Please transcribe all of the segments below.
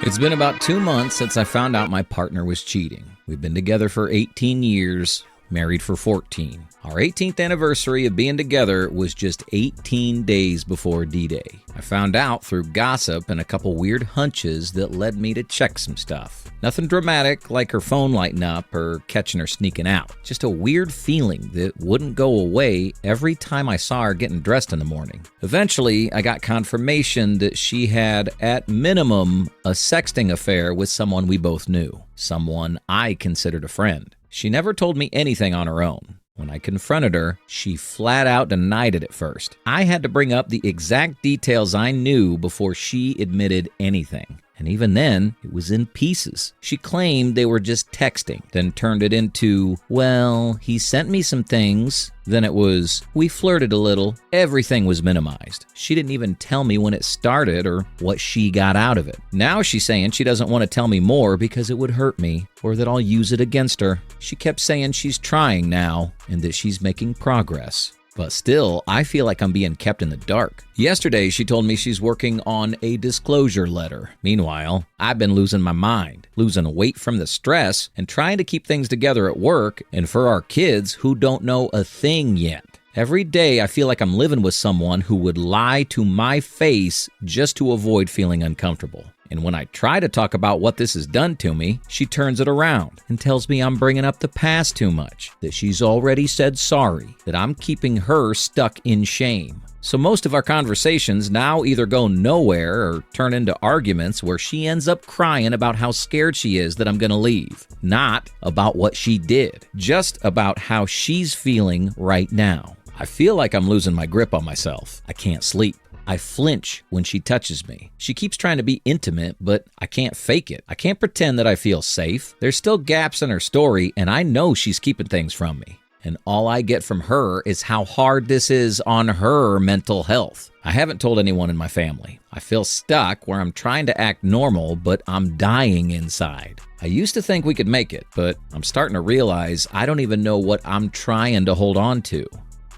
It's been about 2 months since I found out my partner was cheating. We've been together for 18 years, married for 14. Our 18th anniversary of being together was just 18 days before D-Day. I found out through gossip and a couple weird hunches that led me to check some stuff. Nothing dramatic like her phone lighting up or catching her sneaking out. Just a weird feeling that wouldn't go away every time I saw her getting dressed in the morning. Eventually, I got confirmation that she had, at minimum, a sexting affair with someone we both knew. Someone I considered a friend. She never told me anything on her own. When I confronted her, she flat out denied it at first. I had to bring up the exact details I knew before she admitted anything. And even then, it was in pieces. She claimed they were just texting, then turned it into, well, he sent me some things. Then it was, we flirted a little. Everything was minimized. She didn't even tell me when it started or what she got out of it. Now she's saying she doesn't want to tell me more because it would hurt me or that I'll use it against her. She kept saying she's trying now and that she's making progress. But still, I feel like I'm being kept in the dark. Yesterday, she told me she's working on a disclosure letter. Meanwhile, I've been losing my mind, losing weight from the stress, and trying to keep things together at work and for our kids who don't know a thing yet. Every day, I feel like I'm living with someone who would lie to my face just to avoid feeling uncomfortable. And when I try to talk about what this has done to me, she turns it around and tells me I'm bringing up the past too much, that she's already said sorry, that I'm keeping her stuck in shame. So most of our conversations now either go nowhere or turn into arguments where she ends up crying about how scared she is that I'm going to leave. Not about what she did, just about how she's feeling right now. I feel like I'm losing my grip on myself. I can't sleep. I flinch when she touches me. She keeps trying to be intimate, but I can't fake it. I can't pretend that I feel safe. There's still gaps in her story, and I know she's keeping things from me. And all I get from her is how hard this is on her mental health. I haven't told anyone in my family. I feel stuck where I'm trying to act normal, but I'm dying inside. I used to think we could make it, but I'm starting to realize I don't even know what I'm trying to hold on to.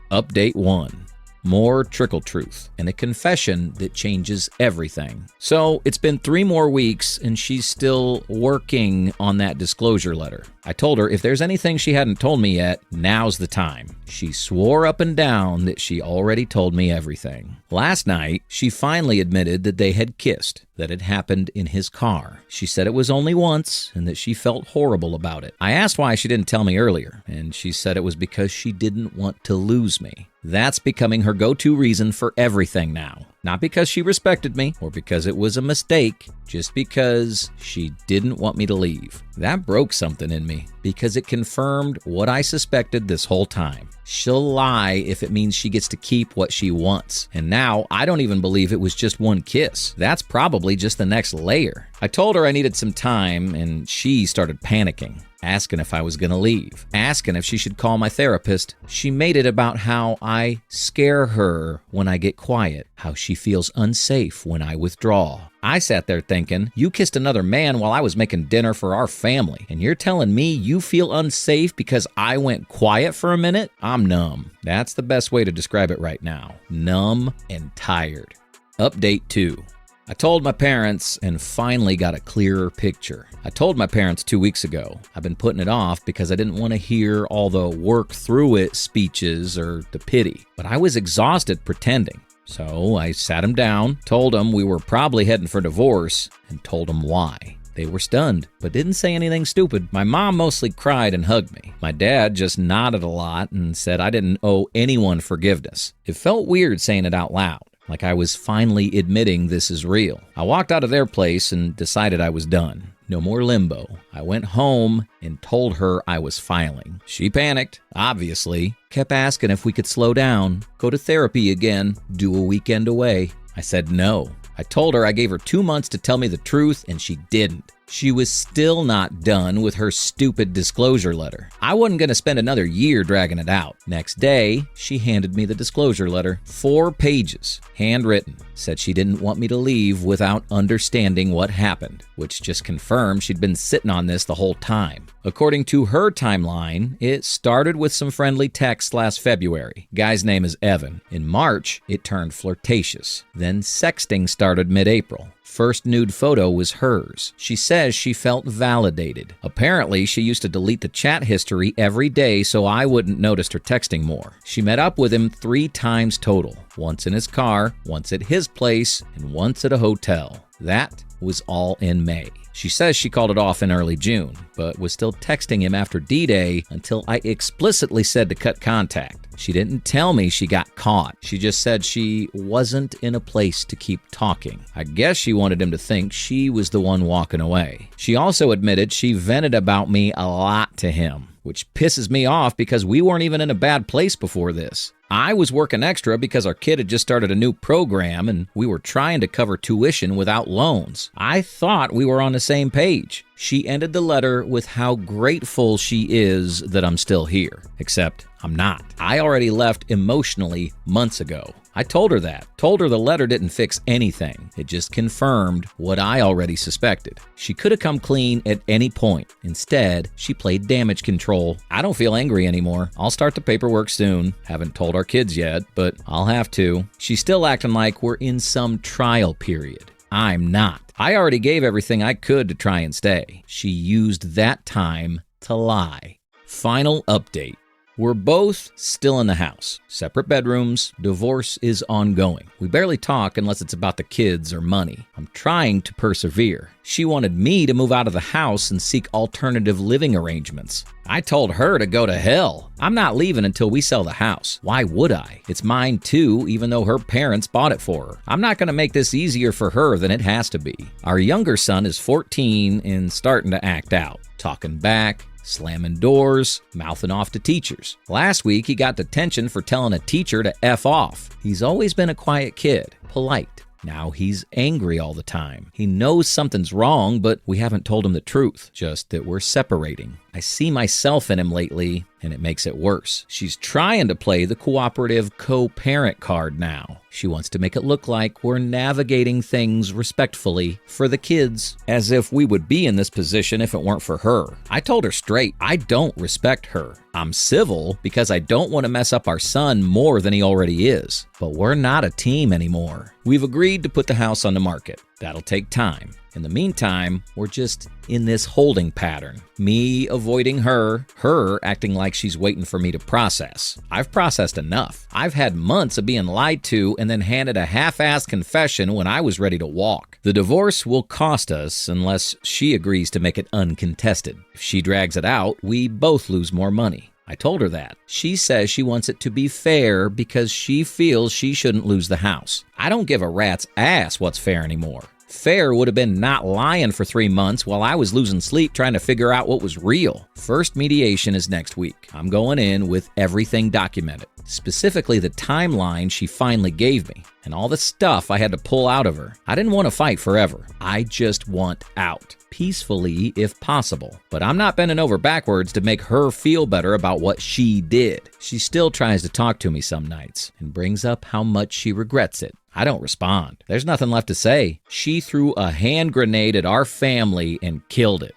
Update 1. More trickle truth, and a confession that changes everything. So it's been 3 more weeks, and she's still working on that disclosure letter. I told her if there's anything she hadn't told me yet, now's the time. She swore up and down that she already told me everything. Last night, she finally admitted that they had kissed, that it happened in his car. She said it was only once and that she felt horrible about it. I asked why she didn't tell me earlier, and she said it was because she didn't want to lose me. That's becoming her go-to reason for everything now. Not because she respected me or because it was a mistake, just because she didn't want me to leave. That broke something in me because it confirmed what I suspected this whole time. She'll lie if it means she gets to keep what she wants. And now I don't even believe it was just one kiss. That's probably just the next layer. I told her I needed some time and she started panicking. Asking if I was going to leave, asking if she should call my therapist. She made it about how I scare her when I get quiet, how she feels unsafe when I withdraw. I sat there thinking, you kissed another man while I was making dinner for our family, and you're telling me you feel unsafe because I went quiet for a minute? I'm numb. That's the best way to describe it right now. Numb and tired. Update 2. I told my parents and finally got a clearer picture. I told my parents 2 weeks ago. I've been putting it off because I didn't want to hear all the work through it speeches or the pity. But I was exhausted pretending. So I sat them down, told them we were probably heading for divorce, and told them why. They were stunned, but didn't say anything stupid. My mom mostly cried and hugged me. My dad just nodded a lot and said I didn't owe anyone forgiveness. It felt weird saying it out loud. Like I was finally admitting this is real. I walked out of their place and decided I was done. No more limbo. I went home and told her I was filing. She panicked, obviously, kept asking if we could slow down, go to therapy again, do a weekend away. I said no. I told her I gave her 2 months to tell me the truth, and she didn't. She was still not done with her stupid disclosure letter. I wasn't going to spend another year dragging it out. Next day, she handed me the disclosure letter. 4 pages, handwritten. Said she didn't want me to leave without understanding what happened, which just confirmed she'd been sitting on this the whole time. According to her timeline, it started with some friendly texts last February. Guy's name is Evan. In March, it turned flirtatious. Then sexting started mid-April. First nude photo was hers. She says she felt validated. Apparently, she used to delete the chat history every day so I wouldn't notice her texting more. She met up with him 3 times total. Once in his car, once at his place, and once at a hotel. That was all in May. She says she called it off in early June, but was still texting him after D-Day until I explicitly said to cut contact. She didn't tell me she got caught. She just said she wasn't in a place to keep talking. I guess she wanted him to think she was the one walking away. She also admitted she vented about me a lot to him, which pisses me off because we weren't even in a bad place before this. I was working extra because our kid had just started a new program and we were trying to cover tuition without loans. I thought we were on the same page. She ended the letter with how grateful she is that I'm still here. Except I'm not. I already left emotionally months ago. I told her that. Told her the letter didn't fix anything. It just confirmed what I already suspected. She could have come clean at any point. Instead, she played damage control. I don't feel angry anymore. I'll start the paperwork soon. Haven't told our kids yet, but I'll have to. She's still acting like we're in some trial period. I'm not. I already gave everything I could to try and stay. She used that time to lie. Final update. We're both still in the house. Separate bedrooms. Divorce is ongoing. We barely talk unless it's about the kids or money. I'm trying to persevere. She wanted me to move out of the house and seek alternative living arrangements. I told her to go to hell. I'm not leaving until we sell the house. Why would I? It's mine too, even though her parents bought it for her. I'm not going to make this easier for her than it has to be. Our younger son is 14 and starting to act out. Talking back, slamming doors, mouthing off to teachers. Last week, he got detention for telling a teacher to F off. He's always been a quiet kid, polite. Now he's angry all the time. He knows something's wrong, but we haven't told him the truth, just that we're separating. I see myself in him lately, and it makes it worse. She's trying to play the cooperative co-parent card now. She wants to make it look like we're navigating things respectfully for the kids, as if we would be in this position if it weren't for her. I told her straight, I don't respect her. I'm civil because I don't want to mess up our son more than he already is. But we're not a team anymore. We've agreed to put the house on the market. That'll take time. In the meantime, we're just in this holding pattern. Me avoiding her acting like she's waiting for me to process. I've processed enough. I've had months of being lied to and then handed a half-assed confession when I was ready to walk. The divorce will cost us unless she agrees to make it uncontested. If she drags it out, we both lose more money. I told her that. She says she wants it to be fair because she feels she shouldn't lose the house. I don't give a rat's ass what's fair anymore. Fair would have been not lying for 3 months while I was losing sleep trying to figure out what was real. First mediation is next week. I'm going in with everything documented, specifically the timeline she finally gave me and all the stuff I had to pull out of her. I didn't want to fight forever. I just want out. Peacefully if possible. But I'm not bending over backwards to make her feel better about what she did. She still tries to talk to me some nights and brings up how much she regrets it. I don't respond. There's nothing left to say. She threw a hand grenade at our family and killed it.